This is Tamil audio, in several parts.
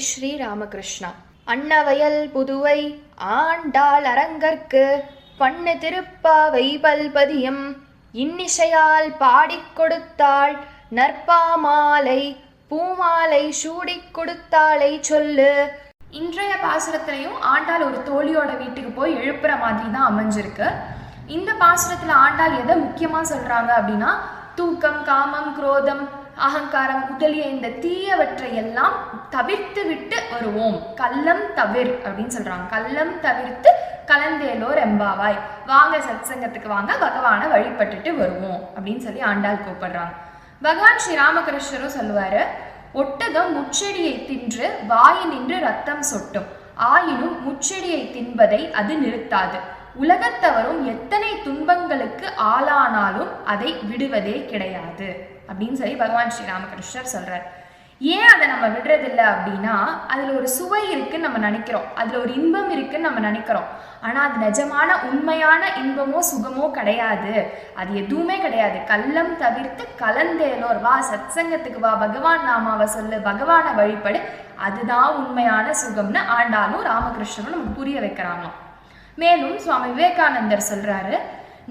ஸ்ரீ ராமகிருஷ்ணா. அன்னவயல் புதுவை ஆண்டாள் அரங்கற்கு பண்ணு திருப்பாவை பல்பதியம் இன்னிசையால் பாடிக் கொடுத்தாள் நற்பாமாலை பூமாலை சூடிக் கொடுத்தாளை சொல்லு. இன்றைய பாசுரத்திலையும் ஆண்டாள் ஒரு தோழியோட வீட்டுக்கு போய் எழுப்புற மாதிரி தான் அமைஞ்சிருக்கு. இந்த பாசுரத்தில் ஆண்டாள் எதை முக்கியமாக சொல்கிறாங்க அப்படின்னா, தூக்கம், காமம், குரோதம், அகங்காரம் முதலிய இந்த தீயவற்றை எல்லாம் தவிர்த்து விட்டு வருவோம். கள்ளம் தவிர் அப்படின்னு சொல்றாங்க. கள்ளம் தவிர்த்து கலந்தேலோர் எம்பாவாய், வாங்க சத்சங்கத்துக்கு வாங்க, பகவானை வழிபட்டுட்டு வருவோம் அப்படின்னு சொல்லி ஆண்டாள் கூப்பிடுறாங்க. பகவான் ஸ்ரீ ராமகிருஷ்ணரும் சொல்லுவாரு, ஒட்டகம் முச்செடியை தின்று வாயினின்று ரத்தம் சொட்டும், ஆயினும் முச்செடியை தின்பதை அது நிறுத்தாது. உலகத்தவரும் எத்தனை துன்பங்களுக்கு ஆளானாலும் அதை விடுவதே கிடையாது அப்படின்னு சொல்லி பகவான் ஸ்ரீ ராமகிருஷ்ணர் சொல்றார். ஏன் அதை நம்ம விடுறதில்லை அப்படின்னா, அதுல ஒரு சுவை இருக்குன்னு நம்ம நினைக்கிறோம், அதுல ஒரு இன்பம் இருக்குன்னு நம்ம நினைக்கிறோம். ஆனா அது நிஜமான உண்மையான இன்பமோ சுகமோ கிடையாது, அது எதுவுமே கிடையாது. கள்ளம் தவிர்த்து கலந்தேலோர், வா சத்சங்கத்துக்கு வா, பகவான் நாமாவை சொல்லு, பகவானை வழிபடு, அதுதான் உண்மையான சுகம்னு ஆண்டாலும் ராமகிருஷ்ணனும் நமக்கு புரிய வைக்கிறாங்க. மேலும் சுவாமி விவேகானந்தர் சொல்றாரு,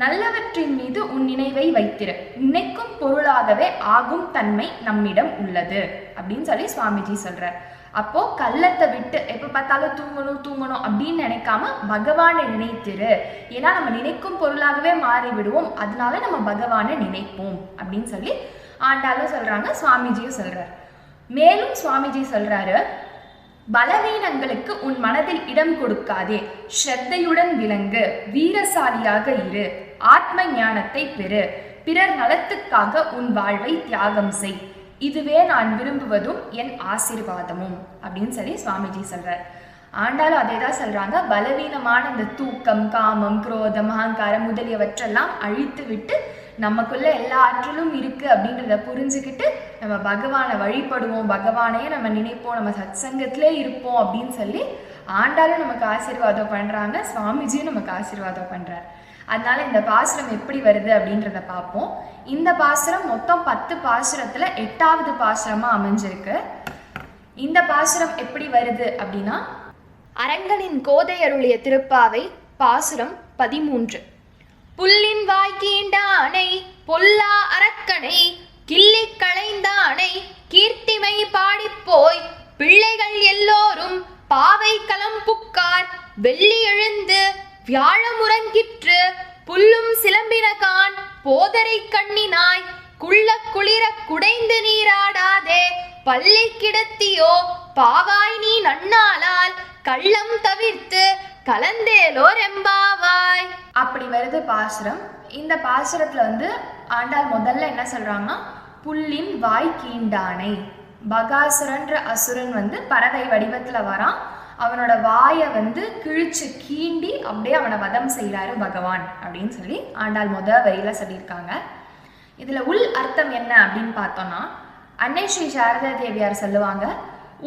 நல்லவற்றின் மீது உன் நினைவை வைத்திரு, நினைக்கும் பொருளாகவே ஆகும் தன்மை நம்மிடம் உள்ளது அப்படின்னு சொல்லி சுவாமிஜி சொல்றார். அப்போ கள்ளத்தை விட்டு எப்ப பார்த்தாலும் தூங்கணும் அப்படின்னு நினைக்காம பகவானை நினைத்திரு. ஏன்னா நம்ம நினைக்கும் பொருளாகவே மாறி விடுவோம், அதனால நம்ம பகவானை நினைப்போம் அப்படின்னு சொல்லி ஆண்டாலும் சொல்றாங்க, சுவாமிஜியும் சொல்றார். மேலும் சுவாமிஜி சொல்றாரு, பலவீனங்களுக்கு உன் மனதில் இடம் கொடுக்காதே, ஸ்ரத்தையுடன் விளங்கு, வீரசாலியாக இரு, ஆத்ம ஞானத்தை பெறு, பிறர் நலத்துக்காக உன் வாழ்வை தியாகம் செய், இதுவே நான் விரும்புவதும் என் ஆசீர்வாதமும் அப்படின்னு சொல்லி சுவாமிஜி சொல்றார். ஆண்டாலும் அதே தான் சொல்றாங்க, பலவீனமான இந்த தூக்கம், காமம், குரோதம், அகங்காரம் முதலியவற்றெல்லாம் அழித்து விட்டு நமக்குள்ள எல்லா ஆற்றலும் இருக்கு அப்படின்றத புரிஞ்சுக்கிட்டு நம்ம பகவானை வழிபடுவோம், பகவானையே நம்ம நினைப்போம், நம்ம சத்சங்கத்திலே இருப்போம் அப்படின்னு சொல்லி ஆண்டாலும் நமக்கு ஆசீர்வாதம் பண்றாங்க, சுவாமிஜியும் நமக்கு ஆசீர்வாதம் பண்றார். அதனால இந்த பாசுரம் எப்படி வருது அப்படின்றத பார்ப்போம். இந்த பாசுரம் மொத்தம் 10 பாசுரத்துல 8வது பாசுரமா அமைஞ்சிருக்கு. இந்த பாசுரம் எப்படி வருது அப்படின்னா, அரங்கனின் கோதை அருளிய திருப்பாவை பாசுரம் 13. புல்லின் வாய்க்கீண்டானை பொல்லா அரக்கனை கிள்ளி களைந்தானை கீர்த்திமை பாடிப்போய் பிள்ளைகள் எல்லோரும் பாவை களம் புக்கார் வெள்ளி எழுந்து வியாழமுறங்கிற்று புல்லும் சிலம்பினகான் போதரை கண்ணினாய் குள்ள குளிர குடைந்து நீராடாதே பள்ளி கிடத்தியோ பாவாய் நீ நன்னாளால் கள்ளம் தவிர்த்து கலந்தேலோர் எம்பாவாய். அப்படி வருது பாசுரம். இந்த பாசுரத்துல ஆண்டாள் முதல்ல என்ன சொல்றாங்கன்னா, புல்லின் வாய் கீண்டானை, பகாசுரன்ற அசுரன் பறவை வடிவத்துல வரான், அவனோட வாயை கிழிச்சு கீண்டி அப்படியே அவனை வதம் செய்யறாரு பகவான் அப்படின்னு சொல்லி ஆண்டாள் வரியில சொல்லியிருக்காங்க. இதுல உள் அர்த்தம் என்ன அப்படின்னு பார்த்தோம்னா, அன்னை ஸ்ரீ சாரதா தேவியார் சொல்லுவாங்க,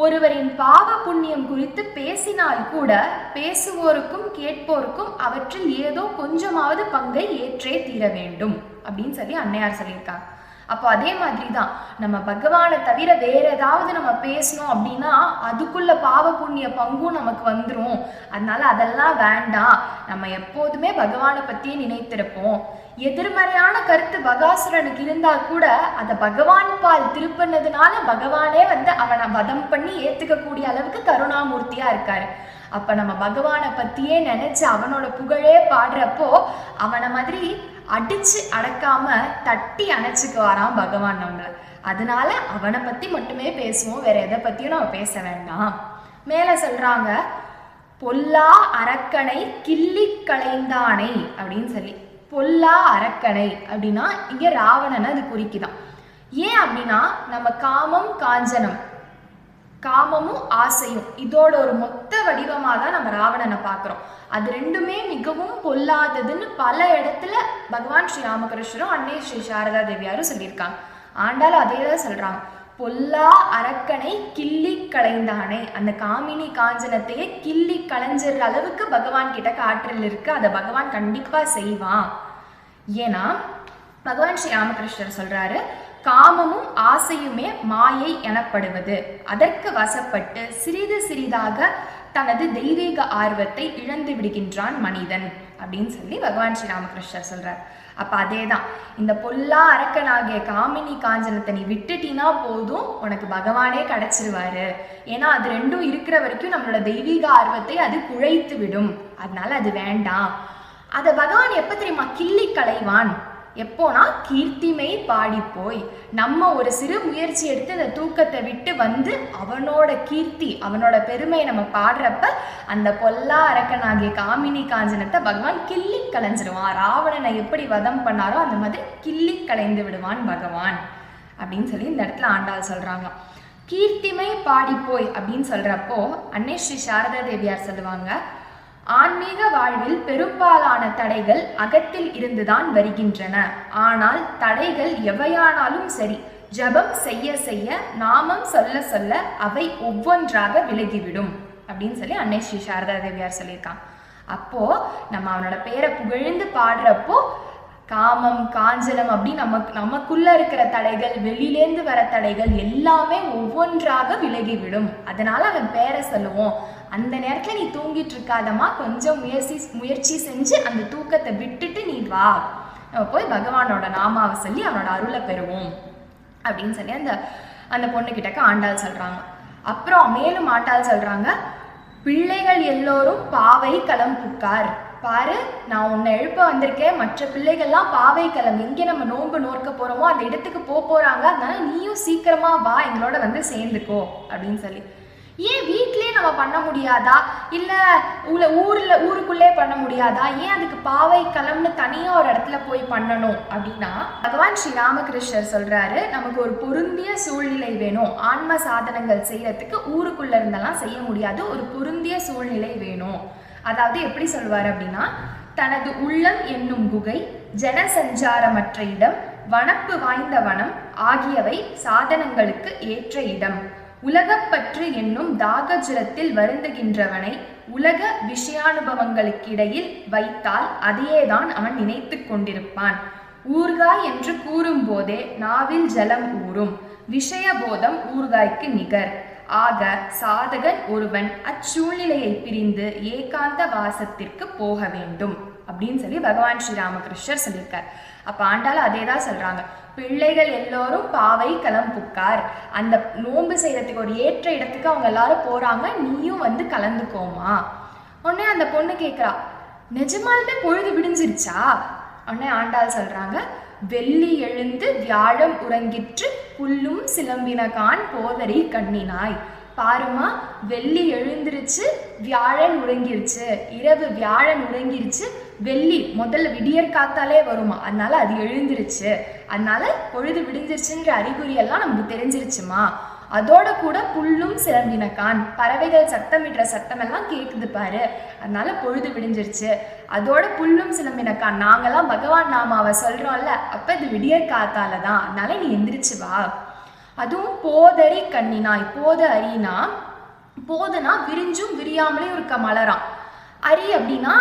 ஒருவரின் பாவ புண்ணியம் குறித்து பேசினால் கூட பேசுவோருக்கும் கேட்போருக்கும் அவற்றில் ஏதோ கொஞ்சமாவது பங்கை ஏற்றே தீர வேண்டும் அப்படின்னு சொல்லி அன்னையார் சொல்லியிருக்காங்க. அப்போ அதே மாதிரி தான் நம்ம பகவானை தவிர வேற ஏதாவது நம்ம பேசணும் அப்படின்னா அதுக்குள்ள பாவ புண்ணிய பங்கும் நமக்கு வந்துடும். அதனால அதெல்லாம் வேண்டாம், நம்ம எப்போதுமே பகவானை பத்தியே நினைத்திருப்போம். எதிர்மறையான கருத்து பகாசுரனுக்கு இருந்தா கூட அதை பகவான் பால் திருப்பினதுனால பகவானே அவனை வதம் பண்ணி ஏத்துக்க கூடிய அளவுக்கு கருணாமூர்த்தியா இருக்காரு. அப்ப நம்ம பகவானை பத்தியே நினைச்சு அவனோட புகழே பாடுறப்போ அவனை மாதிரி அடிச்சு அடக்காம தட்டி அணைச்சுக்கு வரான் பகவான் நம்மள. அதனால அவனை பத்தி மட்டுமே பேசுவோம், வேற எதை பத்தியும் நம்ம பேச வேண்டாம். மேல சொல்றாங்க, பொல்லா அரக்கனை கிள்ளி களைந்தானை அப்படின்னு சொல்லி. பொல்லா அரக்கனை அப்படின்னா இங்க ராவணனை அது குறிக்குதான். ஏன் அப்படின்னா நம்ம காமம் காஞ்சனம், காமமும் ஆசையும் இதோட ஒரு மொத்த வடிவமாக தான் நம்ம ராவணனை பார்க்குறோம். அது ரெண்டுமே மிகவும் பொல்லாததுன்னு பல இடத்துல பகவான் ஸ்ரீ ராமகிருஷ்ணரும் அன்னை ஸ்ரீ சாரதா தேவியாரும் சொல்லியிருக்காங்க. ஆண்டாலும் அதே தான் சொல்றாங்க, பொல்லா அரக்கனை கிள்ளி களைந்தானே, அந்த காமினி காஞ்சனத்தையே கிள்ளி களைஞ்சிற அளவுக்கு பகவான் கிட்ட காற்றல் இருக்கு, அதை பகவான் கண்டிப்பா செய்வான். ஏன்னா பகவான் ஸ்ரீ ராமகிருஷ்ணர் சொல்றாரு, காமமும் ஆசையுமே மாயை எனப்படுவது. அதற்கு வசப்பட்டு சிறிது சிறிதாக தனது தெய்வீக ஆர்வத்தை இழந்து விடுகின்றான் மனிதன் அப்படின்னு சொல்லி பகவான் ஸ்ரீராமகிருஷ்ணர் சொல்றார். அப்ப அதேதான், இந்த பொல்லா அரக்கனாகிய காமினி காஞ்சனத்தை நீ விட்டுட்டினா போதும், உனக்கு பகவானே கிடைச்சிருவாரு. ஏன்னா அது ரெண்டும் இருக்கிற வரைக்கும் நம்மளோட தெய்வீக ஆர்வத்தை அது குழைத்து விடும். அதனால அது வேண்டாம். அதை பகவான் எப்ப தெரியுமா கிள்ளி களைவான்? எப்போனா கீர்த்திமை பாடி போய் நம்ம ஒரு சிறு முயற்சி எடுத்து அந்த தூக்கத்தை விட்டு வந்து அவனோட கீர்த்தி, அவனோட பெருமையை நம்ம பாடுறப்ப அந்த பொல்லா அரக்கனாகிய காமினி காஞ்சனத்தை பகவான் கிள்ளி களைஞ்சிடுவான். ராவணனை எப்படி வதம் பண்ணாரோ அந்த மாதிரி கிள்ளி களைந்து விடுவான் பகவான் அப்படின்னு சொல்லி இந்த இடத்துல ஆண்டாள் சொல்றாங்க. கீர்த்திமை பாடி போய் அப்படின்னு சொல்றப்போ அன்னை ஸ்ரீ சாரதா தேவியார் சொல்லுவாங்க, ஆன்மீக வாழ்வில் பெரும்பாலான தடைகள் அகத்தில் இருந்துதான் வருகின்றன. ஆனால் தடைகள் எவையானாலும் சரி, ஜபம் செய்ய செய்ய, நாமம் சொல்ல சொல்ல அவை ஒவ்வொன்றாக விலகிவிடும் அப்படின்னு சொல்லி அன்னை ஸ்ரீ சாரதா தேவியார் சொல்லியிருக்காங்க. அப்போ நம்ம அவனோட பேரை புகழ்ந்து பாடுறப்போ காமம் காஞ்சலம் அப்படி நமக்குள்ள இருக்கிற தடைகள், வெளியிலேந்து வர தடைகள் எல்லாமே ஒவ்வொன்றாக விலகிவிடும். அதனால அவன் பேரை சொல்லுவோம். அந்த நேரத்துல நீ தூங்கிட்டு இருக்காதமா, கொஞ்சம் முயற்சி செஞ்சு அந்த தூக்கத்தை விட்டுட்டு நீ வா, நம்ம போய் பகவானோட நாமாவை சொல்லி அவனோட அருளை பெறுவோம் அப்படின்னு சொல்லி அந்த பொண்ணுகிட்டக்க ஆண்டாள் சொல்றாங்க. அப்புறம் மேலும் ஆண்டாள் சொல்றாங்க, பிள்ளைகள் எல்லோரும் பாவை களம் புக்கார். பாரு, நான் உன்னை எழுப்ப வந்திருக்கேன், மற்ற பிள்ளைகள்லாம் பாவை களம், எங்கே நம்ம நோன்பு நோக்க போறோமோ அந்த இடத்துக்கு போறாங்க, அதனால நீயும் சீக்கிரமா வா, எங்களோட வந்து சேர்ந்துக்கோ அப்படின்னு சொல்லி. ஏன் வீட்லயே நம்ம பண்ண முடியாதா? இல்ல ஊருக்குள்ளே பண்ண முடியாதா? ஏன் அதுக்கு பாவை களம்னு தனியா ஒரு இடத்துல போய் பண்ணணும் அப்படின்னா, பகவான் ஸ்ரீ ராமகிருஷ்ணர் சொல்றாரு, நமக்கு ஒரு பொருந்திய சூழ்நிலை வேணும். ஆன்ம சாதனங்கள் செய்யறதுக்கு ஊருக்குள்ள இருந்தெல்லாம் செய்ய முடியாது, ஒரு பொருந்திய சூழ்நிலை வேணும். அதாவது எப்படி சொல்வார் அப்படின்னா, தனது உள்ளம் என்னும் குகை, ஜனசஞ்சாரமற்ற இடம், வனப்பு வாய்ந்த வனம் ஆகியவை சாதனங்களுக்கு ஏற்ற இடம். உலகப்பற்று என்னும் தாகஜலத்தில் வருந்துகின்றவனை உலக விஷயானுபவங்களுக்கிடையில் வைத்தால் அதையேதான் அவன் நினைத்து கொண்டிருப்பான். ஊர்காய் என்று கூறும் போதே நாவில் ஜலம் ஊறும். விஷயபோதம் ஊர்காய்க்கு நிகர். ஆக சாதகன் ஒருவன் அச்சூழ்நிலையை பிரிந்து ஏகாந்த வாசத்திற்கு போக வேண்டும் அப்படின்னு சொல்லி பகவான் ஸ்ரீராமகிருஷ்ணர் சொல்லியிருக்கார். அப்ப ஆண்டாள் அதே தான் சொல்றாங்க, பிள்ளைகள் எல்லோரும் பாவை களம் புக்கார். அந்த நோன்பு செய்யறதுக்கு ஒரு ஏற்ற இடத்துக்கு அவங்க எல்லாரும் போறாங்க, நீயும் வந்து கலந்துக்கோமா. உடனே அந்த பொண்ணு கேட்கிறா, நிஜமாலுமே பொழுது விடிஞ்சிருச்சா? உடனே ஆண்டாள் சொல்றாங்க, வெள்ளி எழுந்து வியாழம் உறங்கிற்று, புல்லும் சிலம்பினகான் போதரி கண்ணினாய். பாருமா, வெள்ளி எழுந்திருச்சு, வியாழன் உறங்கிருச்சு, இரவு வியாழன் உறங்கிருச்சு, வெள்ளி முதல்ல விடியற் காத்தாலே வருமா, அதனால அது எழுந்திருச்சு, அதனால பொழுது விடிஞ்சிருச்சுன்ற அறிகுறி எல்லாம் நமக்கு தெரிஞ்சிருச்சுமா. அதோட கூட புல்லும் சிலம்பினகான், பறவைகள் சத்தமிடுற சத்தம் எல்லாம் கேட்குது பாரு, அதனால பொழுது விடிஞ்சிருச்சு. அதோட புல்லும் சிலம்பினகான், நாங்கெல்லாம் பகவான் நாமாவை சொல்றோம்ல, அப்ப இது விடியற் காத்தால தான், அதனால நீ எந்திரிச்சு வா. அதுவும் போதரி கண்ணினாய். போத அரினா, போதுனா விரிஞ்சும் விரியாமலே இருக்க மலராம். அரி அப்படின்னா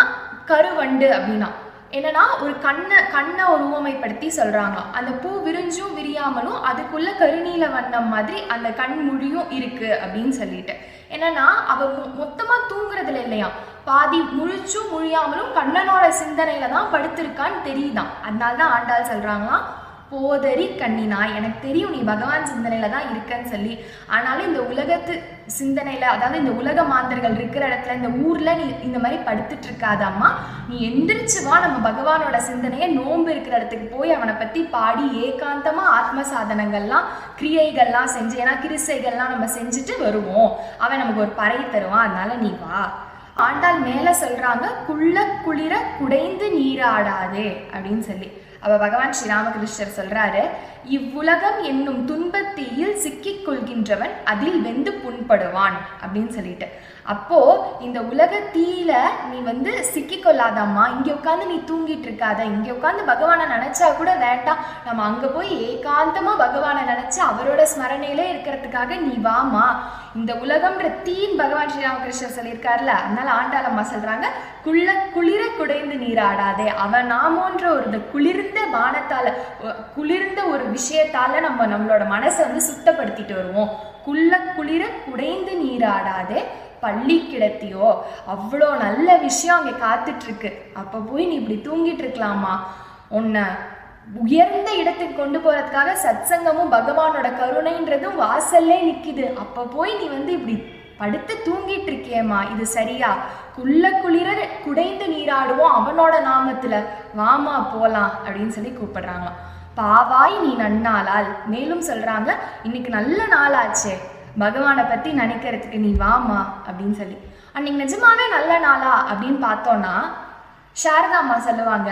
கருவண்டு அப்படின்னா என்னன்னா ஒரு கண்ணை ஒரு உவமைப்படுத்தி சொல்றாங்க. அந்த பூ விரிஞ்சும் விரியாமலும் அதுக்குள்ள கருநீல வண்ணம் மாதிரி அந்த கண் மொழியும் இருக்கு அப்படின்னு சொல்லிட்டு, என்னன்னா அவ மொத்தமா தூங்குறதுல இல்லையா, பாதி முழிச்சும் முழியாமலும் கண்ணனோட சிந்தனையில தான் படுத்திருக்கான்னு தெரியுதான். அதனால்தான் ஆண்டாள் சொல்றாங்களாம், போதரி கண்ணினாய், எனக்கு தெரியும் நீ பகவான் சிந்தனையில தான் இருக்கன்னு சொல்லி, ஆனாலும் இந்த உலகத்து சிந்தனையில, அதாவது இந்த உலக மாந்தர்கள் இருக்கிற இடத்துல, இந்த ஊர்ல நீ இந்த மாதிரி படுத்துட்டு இருக்காதம்மா, நீ எந்திரிச்சு வா, நம்ம பகவானோட சிந்தனையை நோன்பு இருக்கிற இடத்துக்கு போய் அவனை பத்தி பாடி ஏகாந்தமா ஆத்ம சாதனங்கள்லாம் கிரியைகள்லாம் செஞ்சு, ஏன்னா கிருசைகள்லாம் நம்ம செஞ்சுட்டு வருவோம், அவன் நமக்கு ஒரு பறை தருவான், அதனால நீ வா. ஆண்டாள் மேல சொல்றாங்க, குள்ள குளிர குடைந்து நீராடாதே அப்படின்னு சொல்லி. அவ பகவான் ஸ்ரீராமகிருஷ்ணர் சொல்றாரு, இவ்வுலகம் என்னும் துன்பத்தீயில் சிக்கிக் கொள்கின்றவன் அதில் வெந்து புண்படுவான் அப்படின்னு சொல்லிட்டு. அப்போ இந்த உலக தீயில நீ வந்து சிக்கிக்கொள்ளாதம்மா, இங்க உட்காந்து நீ தூங்கிட்டு இருக்காத, இங்க உட்காந்து பகவானை நினைச்சா கூட வேண்டாம், நம்ம அங்க போய் ஏகாந்தமா பகவானை நினைச்சு அவரோட ஸ்மரணையிலே இருக்கிறதுக்காக நீ வாமா. இந்த உலகம்ன்ற தீன் பகவான் ஸ்ரீராமகிருஷ்ணர் சொல்லியிருக்காருல, அதனால ஆண்டாளம்மா சொல்றாங்க, குளிர குடைந்து நீராடாதே. அவன் நாமோன்ற ஒரு குளிர்ந்த பானத்தால, குளிர்ந்த ஒரு விஷயத்தால நம்மளோட மனசை வந்து சுத்தப்படுத்திட்டு வருவோம். குளிர குடைந்து நீராடாதே பள்ளி கிடத்தியோ. அவ்வளோ நல்ல விஷயம் அங்கே காத்துட்டு இருக்கு. அப்ப போய் நீ இப்படி தூங்கிட்டு இருக்கலாமா? உன்னை உயர்ந்த இடத்துக்கு கொண்டு போறதுக்காக சத்சங்கமும் பகவானோட கருணைன்றதும் வாசல்லே நிக்குது. அப்ப போய் நீ வந்து இப்படி படுத்து தூங்கிட்டு இருக்கியேம்மா, இது சரியா? குளிர குடைந்து நீராடுவோம் அவனோட நாமத்துல, வாமா போலாம் அப்படின்னு சொல்லி கூப்பிடுறாங்க. பாவாய் நீ நன்னாளால். மேலும் சொல்றாங்க, இன்னைக்கு நல்ல நாளாச்சே, பகவானை பத்தி நினைக்கிறதுக்கு நீ வாமா அப்படின்னு சொல்லி. அன்னைக்கு நிஜமாவே நல்ல நாளா அப்படின்னு பார்த்தோம்னா, சாரதா அம்மா சொல்லுவாங்க,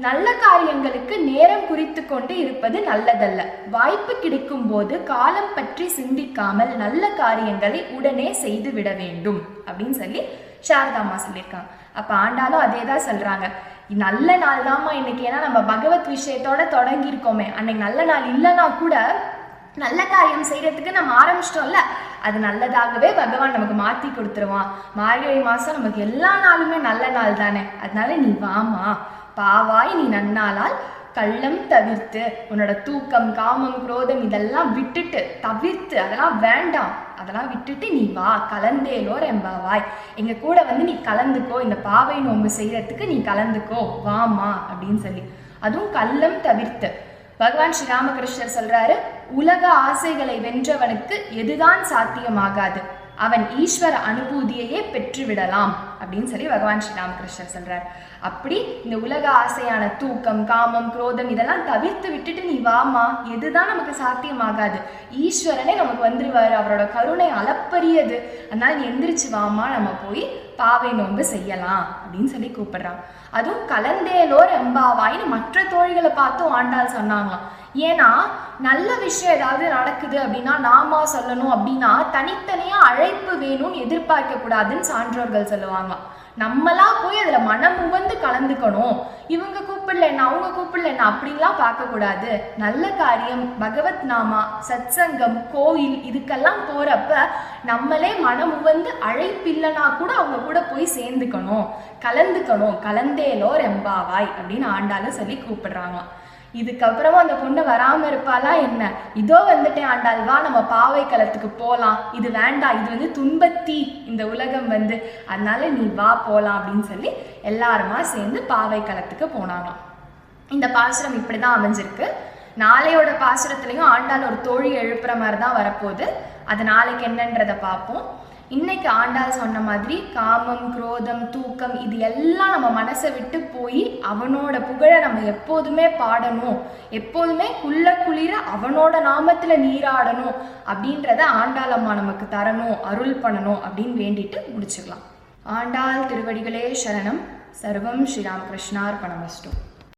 நல்ல காரியங்களுக்கு நேரம் குறித்து கொண்டு இருப்பது நல்லதல்ல. வாய்ப்பு கிடைக்கும் போது காலம் பற்றி சிந்திக்காமல் நல்ல காரியங்களை உடனே செய்து விட வேண்டும் அப்படின்னு சொல்லி சாரதா அம்மா சொல்லியிருக்காங்க. அப்ப ஆண்டாலும் அதே தான் சொல்றாங்க, நல்ல நாள் தான்மா இன்னைக்கு. ஏன்னா நம்ம பகவத் விஷயத்தோட தொடங்கியிருக்கோமே, அன்னைக்கு நல்ல நாள் இல்லைன்னா கூட நல்ல காரியம் செய்யறதுக்கு நம்ம ஆரம்பிச்சிட்டோம்ல, அது நல்லதாகவே பகவான் நமக்கு மாற்றி கொடுத்துருவான். மார்கழி மாதம் நமக்கு எல்லா நாளுமே நல்ல நாள் தானே, அதனால நீ வாமா. பாவாய் நீ நன்னாளால் கள்ளம் தவிர்த்து, உன்னோட தூக்கம் காமம் குரோதம் இதெல்லாம் விட்டுட்டு தவிர்த்து, அதெல்லாம் வேண்டாம், அதெல்லாம் விட்டுட்டு நீ வா. கலந்தேலோர் எம்பாவாய், எங்க கூட வந்து நீ கலந்துக்கோ, இந்த பாவை நோம்பு செய்யறதுக்கு நீ கலந்துக்கோ, வாமா அப்படின்னு சொல்லி. அதுவும் கள்ளம் தவிர்த்து. பகவான் ஸ்ரீராமகிருஷ்ணர் சொல்றாரு, உலக ஆசைகளை வென்றவனுக்கு எதுதான் சாத்தியமாகாது, அவன் ஈஸ்வர அனுபூதியையே பெற்றுவிடலாம் அப்படின்னு சொல்லி பகவான் ஸ்ரீராமகிருஷ்ணர் சொல்றார். அப்படி இந்த உலக ஆசையான தூக்கம் காமம் குரோதம் இதெல்லாம் தவிர்த்து விட்டுட்டு நீ வாமா, எதுதான் நமக்கு சாத்தியமாகாது, ஈஸ்வரனே நமக்கு வந்துருவாரு, அவரோட கருணை அளப்பரியது, அதனால நீ எந்திரிச்சு வாமா, நம்ம போய் பாவை நோன்பு செய்யலாம் அப்படின்னு சொல்லி கூப்பிடுறான். அதுவும் கலந்தேலோர் எம்பாவாயின்னு மற்ற தோழிகளை பார்த்தும் ஆண்டாள் சொன்னாங்களாம். ஏன்னா நல்ல விஷயம் ஏதாவது நடக்குது அப்படின்னா நாமா சொல்லணும் அப்படின்னா தனித்தனியா அழைப்பு வேணும்னு எதிர்பார்க்க கூடாதுன்னு சான்றோர்கள் சொல்லுவாங்க. நம்மளா போய் அதுல மனம் உவந்து கலந்துக்கணும், இவங்க கூப்பிடலன்னா அவங்க கூப்பிடலன்னா அப்படின்லாம் பார்க்க கூடாது. நல்ல காரியம் பகவத் நாமா சத்சங்கம் கோயில் இதுக்கெல்லாம் போறப்ப நம்மளே மனம் உவந்து அழைப்பில்லைன்னா கூட அவங்க கூட போய் சேர்ந்துக்கணும், கலந்துக்கணும். கலந்தேலோர் எம்பாவாய் அப்படின்னு ஆண்டாலும் சொல்லி கூப்பிடுறாங்க. இதுக்கப்புறமா அந்த பொண்ணு வராம இருப்பாளா என்ன? இதோ வந்துட்டேன் ஆண்டாள், வா நம்ம பாவை களத்துக்கு போலாம், இது வேண்டாம், இது வந்து துன்பத்தி இந்த உலகம் வந்து, அதனால நீ வா போலாம் அப்படின்னு சொல்லி எல்லாருமா சேர்ந்து பாவை களத்துக்கு போனாங்களாம். இந்த பாசுரம் இப்படிதான் அமைஞ்சிருக்கு. நாளையோட பாசுரத்துலையும் ஆண்டாள் ஒரு தோழி எழுப்புற மாதிரி தான் வரப்போகுது. அது நாளைக்கு என்னன்றதை பார்ப்போம். இன்னைக்கு ஆண்டாள் சொன்ன மாதிரி காமம் குரோதம் தூக்கம் இது எல்லாம் நம்ம மனசை விட்டு போய் அவனோட புகழை நம்ம எப்போதுமே பாடணும், எப்போதுமே குளிர அவனோட நாமத்துல நீராடணும் அப்படின்றத ஆண்டாள் அம்மா நமக்கு தரணும், அருள் பண்ணணும் அப்படின்னு வேண்டிட்டு முடிச்சுக்கலாம். ஆண்டாள் திருவடிகளே சரணம். சர்வம் ஸ்ரீராமகிருஷ்ணார்பணமஸ்து.